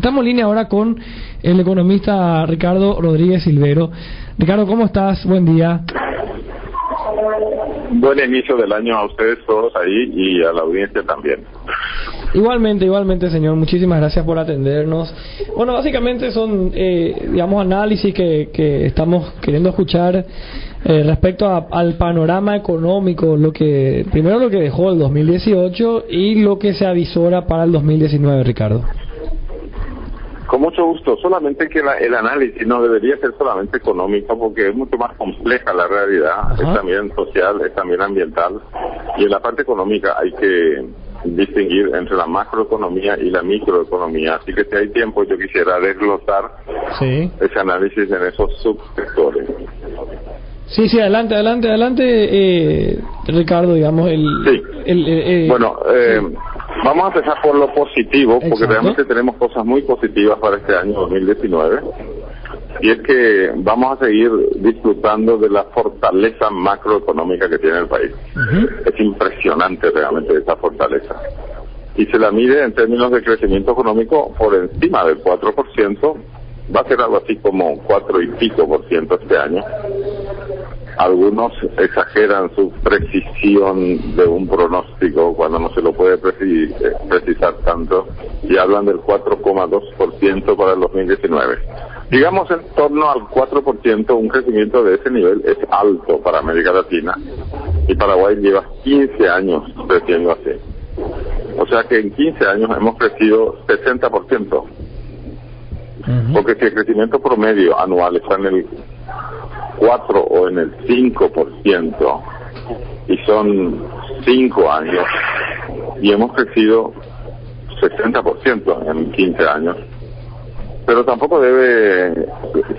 Estamos en línea ahora con el economista Ricardo Rodríguez Silvero. Ricardo, ¿cómo estás? Buen día. Buen inicio del año a ustedes todos ahí y a la audiencia también. Igualmente, señor. Muchísimas gracias por atendernos. Bueno, básicamente son, análisis que estamos queriendo escuchar respecto al panorama económico, primero lo que dejó el 2018 y lo que se avisora para el 2019, Ricardo. Con mucho gusto, solamente que el análisis no debería ser solamente económico porque es mucho más compleja la realidad. Ajá. Es también social, es también ambiental, y en la parte económica hay que distinguir entre la macroeconomía y la microeconomía, así que si hay tiempo yo quisiera desglosar ese análisis en esos subsectores. Sí, adelante, Ricardo, digamos, vamos a empezar por lo positivo, porque Exacto. realmente tenemos cosas muy positivas para este año 2019, y es que vamos a seguir disfrutando de la fortaleza macroeconómica que tiene el país. Uh-huh. Es impresionante realmente esa fortaleza. Y se la mide en términos de crecimiento económico por encima del 4%, va a ser algo así como 4 y pico por ciento este año. Algunos exageran su precisión de un pronóstico cuando no se lo puede precisar tanto y hablan del 4,2% para el 2019. Digamos en torno al 4%, un crecimiento de ese nivel es alto para América Latina, y Paraguay lleva 15 años creciendo así. O sea que en 15 años hemos crecido 60%. Uh-huh. Porque si el crecimiento promedio anual está en el 4 o en el 5%, y son 5 años, y hemos crecido 60% en 15 años, pero tampoco debe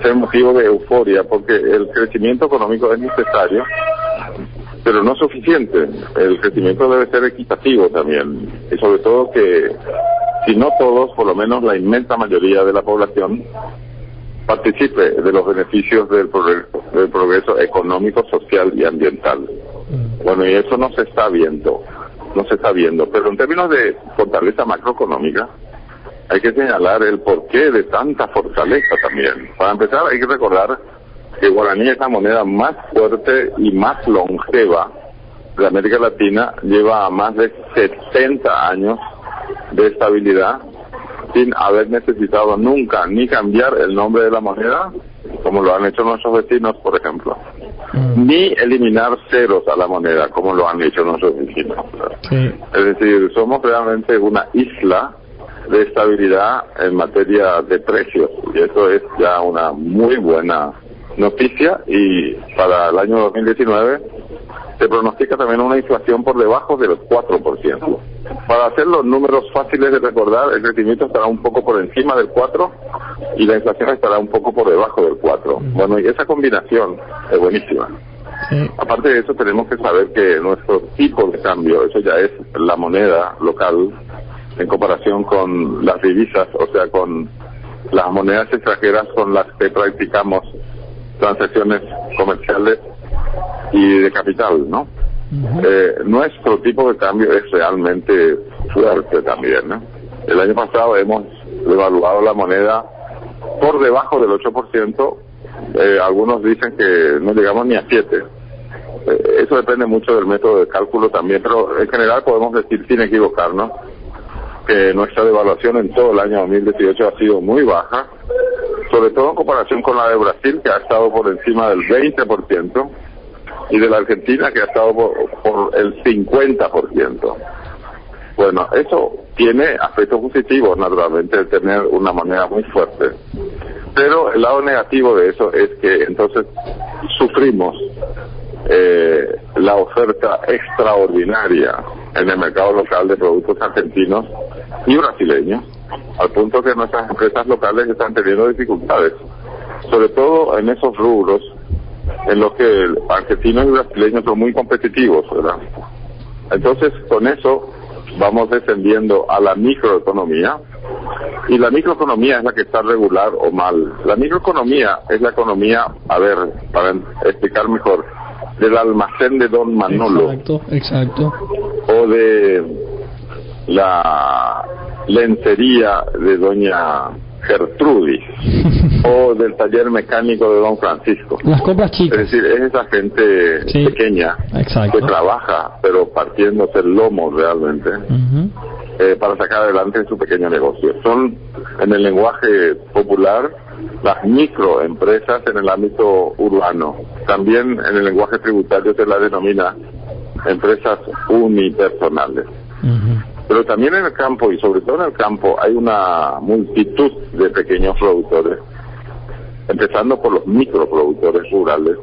ser motivo de euforia, porque el crecimiento económico es necesario, pero no suficiente. El crecimiento debe ser equitativo también, y sobre todo que, si no todos, por lo menos la inmensa mayoría de la población participe de los beneficios del progreso económico, social y ambiental. Bueno, y eso no se está viendo, pero en términos de fortaleza macroeconómica hay que señalar el porqué de tanta fortaleza también. Para empezar, hay que recordar que el guaraní es la moneda más fuerte y más longeva de América Latina, lleva más de 70 años de estabilidad sin haber necesitado nunca ni cambiar el nombre de la moneda, como lo han hecho nuestros vecinos, por ejemplo, ni eliminar ceros a la moneda, como lo han hecho nuestros vecinos. Sí. Es decir, somos realmente una isla de estabilidad en materia de precios, y eso es ya una muy buena noticia, y para el año 2019 se pronostica también una inflación por debajo del 4%. Para hacer los números fáciles de recordar, el crecimiento estará un poco por encima del 4 y la inflación estará un poco por debajo del 4. Bueno, y esa combinación es buenísima. Aparte de eso, tenemos que saber que nuestro tipo de cambio, eso ya es la moneda local, en comparación con las divisas, o sea, con las monedas extranjeras con las que practicamos transacciones comerciales y de capital, ¿no? Uh-huh. Nuestro tipo de cambio es realmente fuerte también, ¿no? El año pasado hemos devaluado la moneda por debajo del 8%, algunos dicen que no llegamos ni a 7%. Eso depende mucho del método de cálculo también, pero en general podemos decir sin equivocarnos que nuestra devaluación en todo el año 2018 ha sido muy baja, sobre todo en comparación con la de Brasil, que ha estado por encima del 20%, y de la Argentina, que ha estado por el 50%. Bueno, eso tiene aspectos positivos, naturalmente, de tener una moneda muy fuerte. Pero el lado negativo de eso es que entonces sufrimos la oferta extraordinaria en el mercado local de productos argentinos y brasileños, al punto que nuestras empresas locales están teniendo dificultades, sobre todo en esos rubros en los que argentinos y brasileños son muy competitivos, ¿verdad? Entonces, con eso vamos descendiendo a la microeconomía, y la microeconomía es la que está regular o mal. La microeconomía es la economía, para explicar mejor, del almacén de Don Manolo. Exacto. O de la lencería de doña Gertrudis o del taller mecánico de don Francisco. Las compras chicas. Es decir, es esa gente pequeña, exacto, que trabaja, pero partiéndose el lomo realmente, para sacar adelante su pequeño negocio. Son, en el lenguaje popular, las microempresas en el ámbito urbano. También en el lenguaje tributario se las denomina empresas unipersonales. Pero también en el campo, y sobre todo en el campo, hay una multitud de pequeños productores, empezando por los microproductores rurales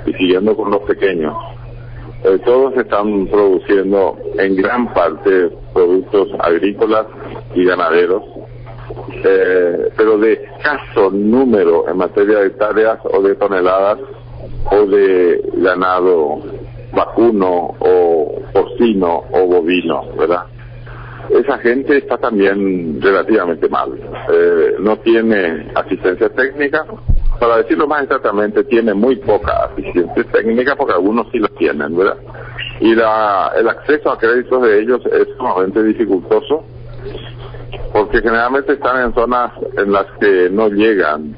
y siguiendo con los pequeños. Todos están produciendo en gran parte productos agrícolas y ganaderos, pero de escaso número en materia de hectáreas o de toneladas o de ganado vacuno o porcino o bovino, ¿verdad? Esa gente está también relativamente mal. No tiene asistencia técnica. Para decirlo más exactamente, tiene muy poca asistencia técnica, porque algunos sí lo tienen, ¿verdad? Y el acceso a créditos de ellos es sumamente dificultoso, porque generalmente están en zonas en las que no llegan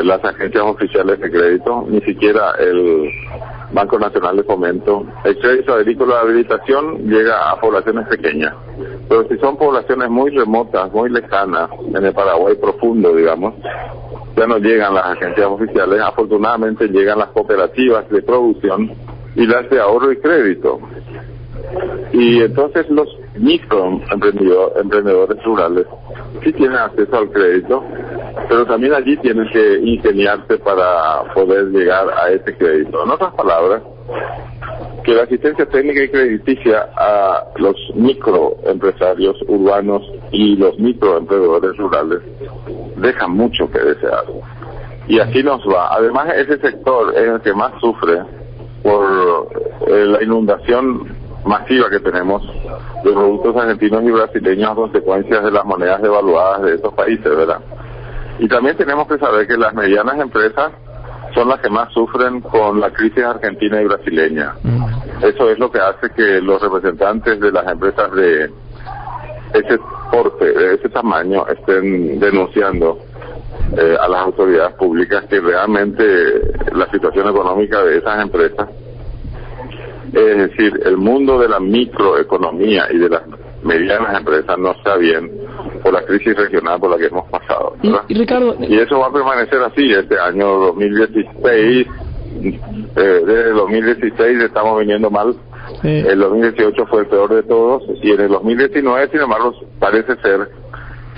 las agencias oficiales de crédito, ni siquiera el Banco Nacional de Fomento. El crédito agrícola de habilitación llega a poblaciones pequeñas, pero si son poblaciones muy remotas, muy lejanas, en el Paraguay profundo, digamos, ya no llegan las agencias oficiales. Afortunadamente llegan las cooperativas de producción y las de ahorro y crédito. Y entonces los microemprendedores rurales sí tienen acceso al crédito, pero también allí tienen que ingeniarse para poder llegar a ese crédito. En otras palabras, que la asistencia técnica y crediticia a los microempresarios urbanos y los microemprendedores rurales deja mucho que desear. Y así nos va. Además, ese sector es el que más sufre por la inundación masiva que tenemos de productos argentinos y brasileños a consecuencias de las monedas devaluadas de esos países, ¿verdad? Y también tenemos que saber que las medianas empresas son las que más sufren con la crisis argentina y brasileña. Eso es lo que hace que los representantes de las empresas de ese porte, de ese tamaño, estén denunciando a las autoridades públicas que realmente la situación económica de esas empresas, es decir, el mundo de la microeconomía y de las medianas empresas, no está bien por la crisis regional por la que hemos pasado, ¿verdad? Y Ricardo, y eso va a permanecer así este año 2016. Desde el 2016 estamos viniendo mal. El 2018 fue el peor de todos, y en el 2019, sin embargo, parece ser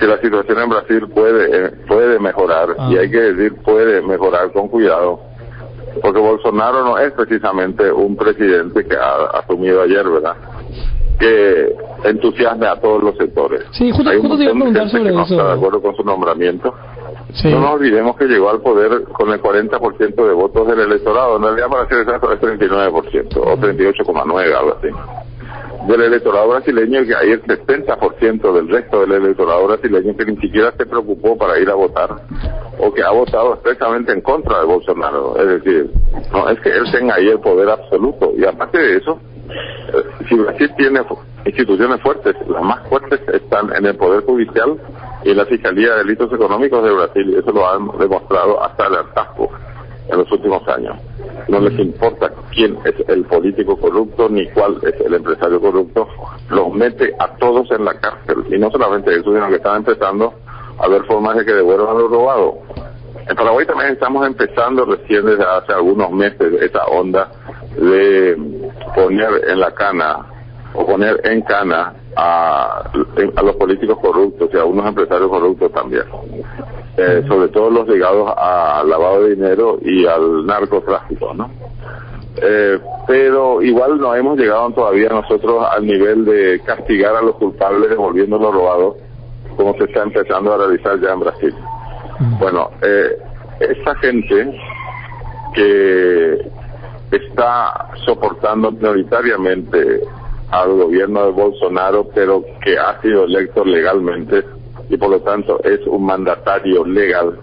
que la situación en Brasil puede mejorar, y hay que decir puede mejorar con cuidado, porque Bolsonaro no es precisamente un presidente que ha asumido ayer, ¿verdad?, que entusiasme a todos los sectores. Sí, justo te iba a preguntar sobre no eso. Está de acuerdo con su nombramiento. Sí. No nos olvidemos que llegó al poder con el 40% de votos del electorado. En realidad, para ser exacto, es 39% o 38,9%, algo así, del electorado brasileño, y que hay el 70% del resto del electorado brasileño que ni siquiera se preocupó para ir a votar, o que ha votado expresamente en contra de Bolsonaro. Es decir, no es que él tenga ahí el poder absoluto. Y aparte de eso, si Brasil tiene instituciones fuertes, las más fuertes están en el Poder Judicial y en la Fiscalía de Delitos Económicos de Brasil. Eso lo han demostrado hasta el hartazgo en los últimos años. No les importa quién es el político corrupto ni cuál es el empresario corrupto, los mete a todos en la cárcel. Y no solamente eso, sino que están empezando a ver formas de que devuelvan lo robado. En Paraguay también estamos empezando recién desde hace algunos meses esa onda de poner en la cana o poner en cana a los políticos corruptos y a unos empresarios corruptos también, sobre todo los ligados al lavado de dinero y al narcotráfico, ¿no? Pero igual no hemos llegado todavía nosotros al nivel de castigar a los culpables devolviendo lo robado, como se está empezando a realizar ya en Brasil. Bueno, esa gente que está soportando minoritariamente al gobierno de Bolsonaro, pero que ha sido electo legalmente y por lo tanto es un mandatario legal,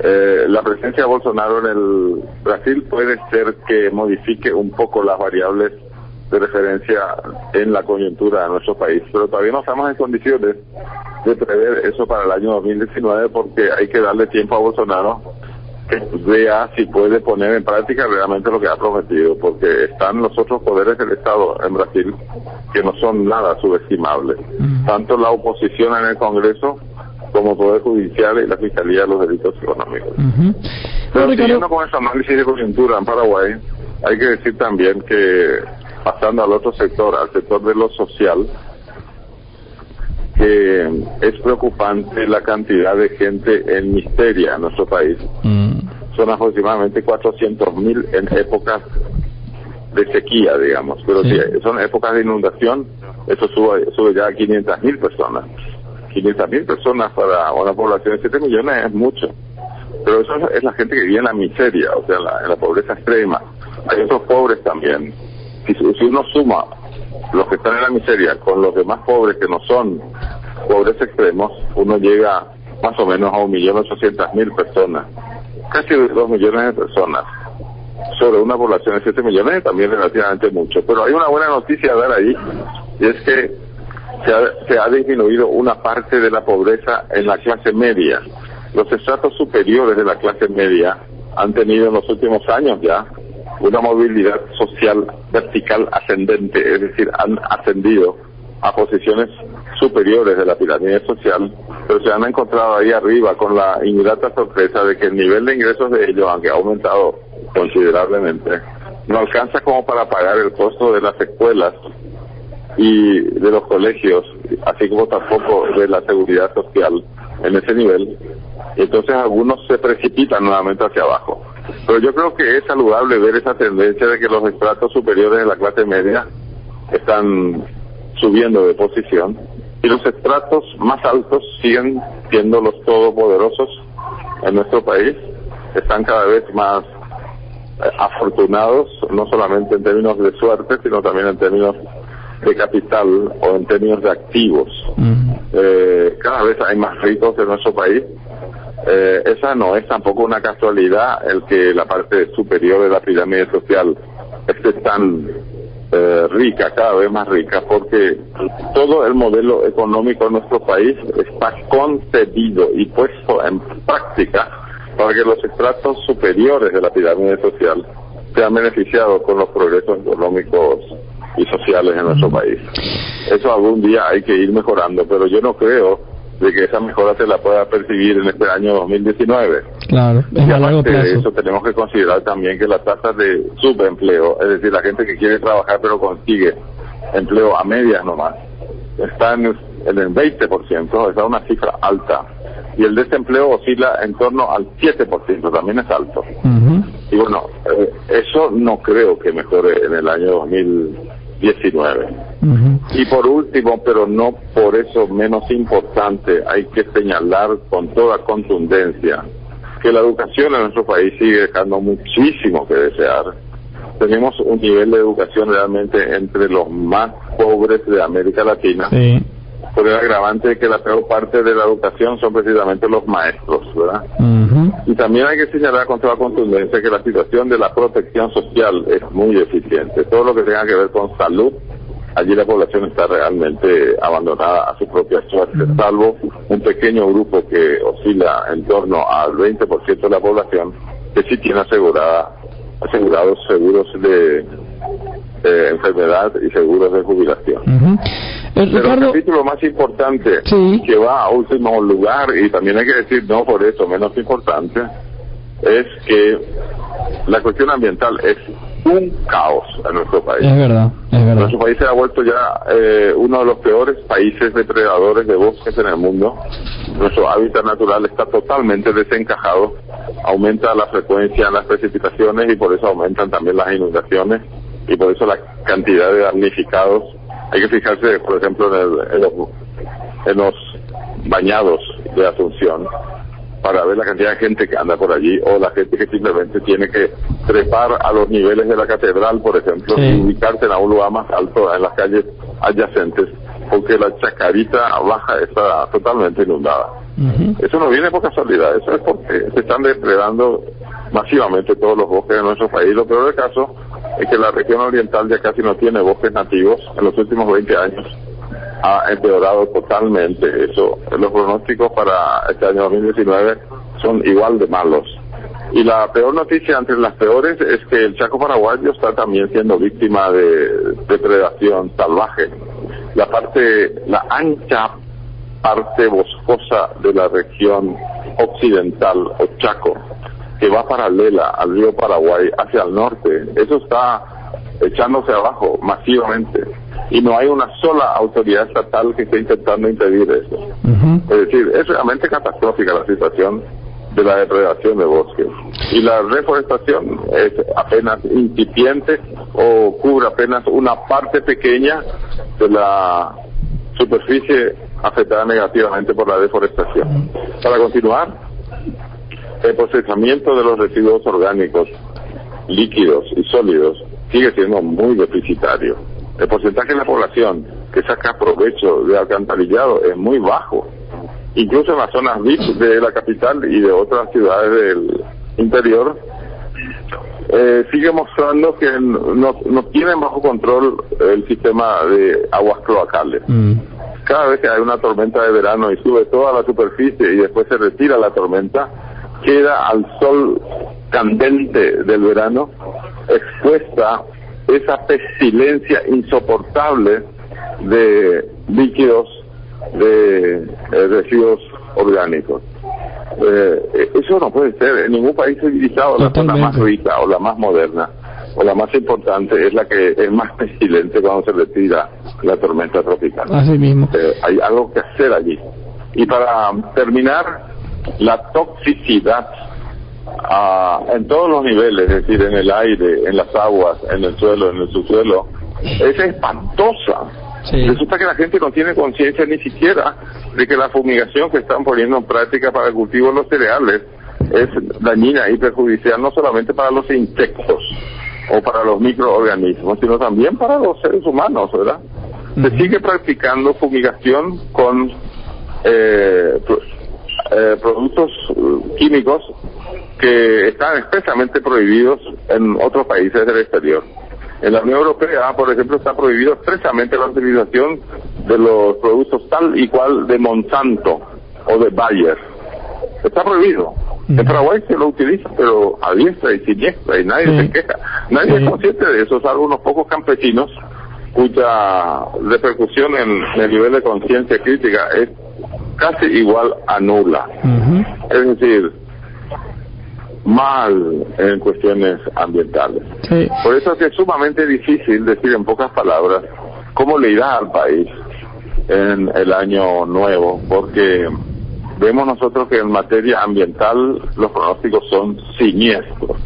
la presencia de Bolsonaro en el Brasil puede ser que modifique un poco las variables de referencia en la coyuntura de nuestro país, pero todavía no estamos en condiciones de prever eso para el año 2019 porque hay que darle tiempo a Bolsonaro que vea si puede poner en práctica realmente lo que ha prometido, porque están los otros poderes del Estado en Brasil que no son nada subestimables, tanto la oposición en el Congreso como el Poder Judicial y la Fiscalía de los Delitos Económicos. Pero siguiendo con ese análisis de coyuntura en Paraguay, hay que decir también que, pasando al otro sector, al sector de lo social, que es preocupante la cantidad de gente en miseria en nuestro país. Son aproximadamente 400.000 en épocas de sequía, digamos, pero si son épocas de inundación, eso sube ya a 500.000 personas. 500.000 personas para una población de 7 millones es mucho, pero eso es la gente que vive en la miseria, o sea, en la pobreza extrema. Hay otros pobres también. Si uno suma los que están en la miseria con los demás pobres que no son pobres extremos, uno llega más o menos a 1.800.000 personas, casi 2 millones de personas, sobre una población de 7 millones, también relativamente mucho. Pero hay una buena noticia a dar ahí, y es que se ha disminuido una parte de la pobreza en la clase media. Los estratos superiores de la clase media han tenido en los últimos años ya una movilidad social vertical ascendente, es decir, han ascendido a posiciones superiores de la pirámide social, pero se han encontrado ahí arriba con la ingrata sorpresa de que el nivel de ingresos de ellos, aunque ha aumentado considerablemente, no alcanza como para pagar el costo de las escuelas y de los colegios, así como tampoco de la seguridad social en ese nivel. Entonces algunos se precipitan nuevamente hacia abajo. Pero yo creo que es saludable ver esa tendencia de que los estratos superiores de la clase media están subiendo de posición y los estratos más altos siguen siendo los todopoderosos en nuestro país. Están cada vez más afortunados, no solamente en términos de suerte, sino también en términos de capital o en términos de activos. Cada vez hay más ricos en nuestro país. Esa no es tampoco una casualidad el que la parte superior de la pirámide social esté tan rica, cada vez más rica, porque todo el modelo económico de nuestro país está concebido y puesto en práctica para que los estratos superiores de la pirámide social sean beneficiados con los progresos económicos y sociales en nuestro país. Eso algún día hay que ir mejorando, pero yo no creo de que esa mejora se la pueda percibir en este año 2019. Claro, y aparte de eso tenemos que considerar también que la tasa de subempleo, es decir, la gente que quiere trabajar pero consigue empleo a medias nomás, está en el 20%, está una cifra alta, y el desempleo oscila en torno al 7%, también es alto. Y bueno, eso no creo que mejore en el año 2019. Y por último, pero no por eso menos importante, hay que señalar con toda contundencia que la educación en nuestro país sigue dejando muchísimo que desear. Tenemos un nivel de educación realmente entre los más pobres de América Latina, por el agravante de que la peor parte de la educación son precisamente los maestros, ¿verdad? Y también hay que señalar con toda contundencia que la situación de la protección social es muy deficiente. Todo lo que tenga que ver con salud, allí la población está realmente abandonada a su propia suerte, salvo un pequeño grupo que oscila en torno al 20% de la población que sí tiene asegurados seguros de enfermedad y seguros de jubilación. Pero el capítulo más importante, que va a último lugar, y también hay que decir no por eso menos importante, es que la cuestión ambiental es un caos en nuestro país. Es verdad. Nuestro país se ha vuelto ya uno de los peores países depredadores de bosques en el mundo. Nuestro hábitat natural está totalmente desencajado, aumenta la frecuencia de las precipitaciones y por eso aumentan también las inundaciones y por eso la cantidad de damnificados. Hay que fijarse, por ejemplo, en los bañados de Asunción, para ver la cantidad de gente que anda por allí, o la gente que simplemente tiene que trepar a los niveles de la catedral, por ejemplo, y ubicarse en un lugar más alto en las calles adyacentes, porque la Chacarita Baja está totalmente inundada. Eso no viene por casualidad, eso es porque se están depredando masivamente todos los bosques de nuestro país. Lo peor del caso es que la región oriental ya casi no tiene bosques nativos. En los últimos 20 años ha empeorado totalmente eso. Los pronósticos para este año 2019 son igual de malos. Y la peor noticia entre las peores es que el Chaco paraguayo está también siendo víctima de depredación salvaje. La ancha parte boscosa de la región occidental o Chaco, que va paralela al río Paraguay hacia el norte, eso está echándose abajo masivamente. Y no hay una sola autoridad estatal que esté intentando impedir eso. Es decir, es realmente catastrófica la situación de la depredación de bosques. Y la reforestación es apenas incipiente o cubre apenas una parte pequeña de la superficie afectada negativamente por la deforestación. Para continuar, el procesamiento de los residuos orgánicos, líquidos y sólidos sigue siendo muy deficitario. El porcentaje de la población que saca provecho de alcantarillado es muy bajo. Incluso en las zonas VIP de la capital y de otras ciudades del interior, sigue mostrando que no tienen bajo control el sistema de aguas cloacales. Cada vez que hay una tormenta de verano y sube toda la superficie y después se retira la tormenta, queda al sol candente del verano expuesta esa pestilencia insoportable de líquidos, de residuos orgánicos. Eso no puede ser. En ningún país civilizado la zona más rica o la más moderna o la más importante es la que es más pestilente cuando se retira la tormenta tropical. Así mismo. Hay algo que hacer allí. Y para terminar, la toxicidad en todos los niveles, es decir, en el aire, en las aguas, en el suelo, en el subsuelo, es espantosa. Sí. Resulta que la gente no tiene conciencia ni siquiera de que la fumigación que están poniendo en práctica para el cultivo de los cereales es dañina y perjudicial no solamente para los insectos o para los microorganismos, sino también para los seres humanos, ¿verdad? Se sigue practicando fumigación con productos químicos que están expresamente prohibidos en otros países del exterior. En la Unión Europea, por ejemplo, está prohibido expresamente la utilización de los productos tal y cual de Monsanto o de Bayer. Está prohibido. En Paraguay se lo utiliza, pero a diestra y siniestra, y nadie se queja. Nadie es consciente de eso, salvo unos pocos campesinos cuya repercusión en el nivel de conciencia crítica es casi igual a nula. Es decir, mal en cuestiones ambientales. Sí. Por eso es que es sumamente difícil decir en pocas palabras cómo le irá al país en el año nuevo, porque vemos nosotros que en materia ambiental los pronósticos son siniestros.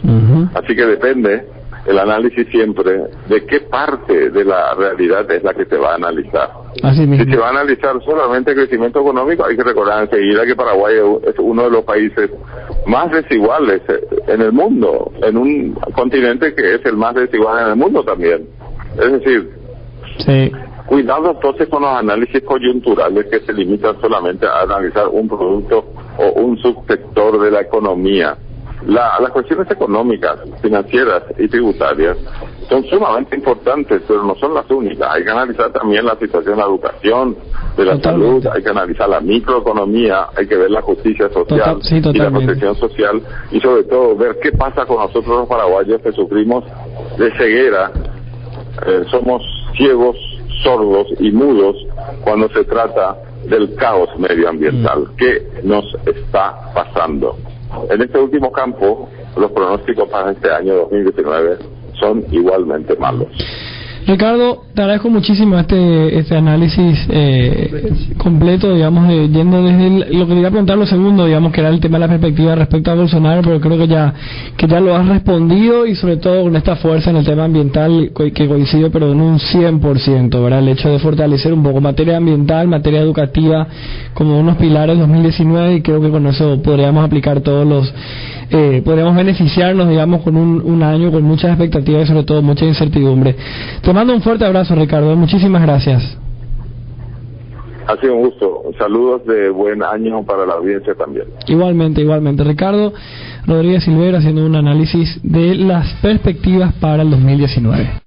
Así que depende el análisis siempre de qué parte de la realidad es la que se va a analizar. Así mismo. Si se va a analizar solamente el crecimiento económico, hay que recordar enseguida que Paraguay es uno de los países más desiguales en el mundo, en un continente que es el más desigual en el mundo también. Es decir, cuidado entonces con los análisis coyunturales que se limitan solamente a analizar un producto o un subsector de la economía. Las cuestiones económicas, financieras y tributarias son sumamente importantes, pero no son las únicas. Hay que analizar también la situación de la educación, de la salud, hay que analizar la microeconomía, hay que ver la justicia social y la protección social, y sobre todo ver qué pasa con nosotros los paraguayos que sufrimos de ceguera. Somos ciegos, sordos y mudos cuando se trata del caos medioambiental. ¿Qué nos está pasando? En este último campo, los pronósticos para este año 2019 son igualmente malos. Ricardo, te agradezco muchísimo este análisis completo, digamos, yendo desde lo que quería preguntar lo segundo, digamos, que era el tema de la perspectiva respecto a Bolsonaro, pero creo que ya lo has respondido, y sobre todo con esta fuerza en el tema ambiental que coincido, pero en un 100%, ¿verdad? El hecho de fortalecer un poco materia ambiental, materia educativa, como unos pilares 2019, y creo que con eso podríamos aplicar todos los podríamos beneficiarnos, digamos, con un año con muchas expectativas y sobre todo mucha incertidumbre. Te mando un fuerte abrazo, Ricardo, muchísimas gracias. Ha sido un gusto. Saludos de buen año para la audiencia también. Igualmente. Ricardo Rodríguez Silveira haciendo un análisis de las perspectivas para el 2019.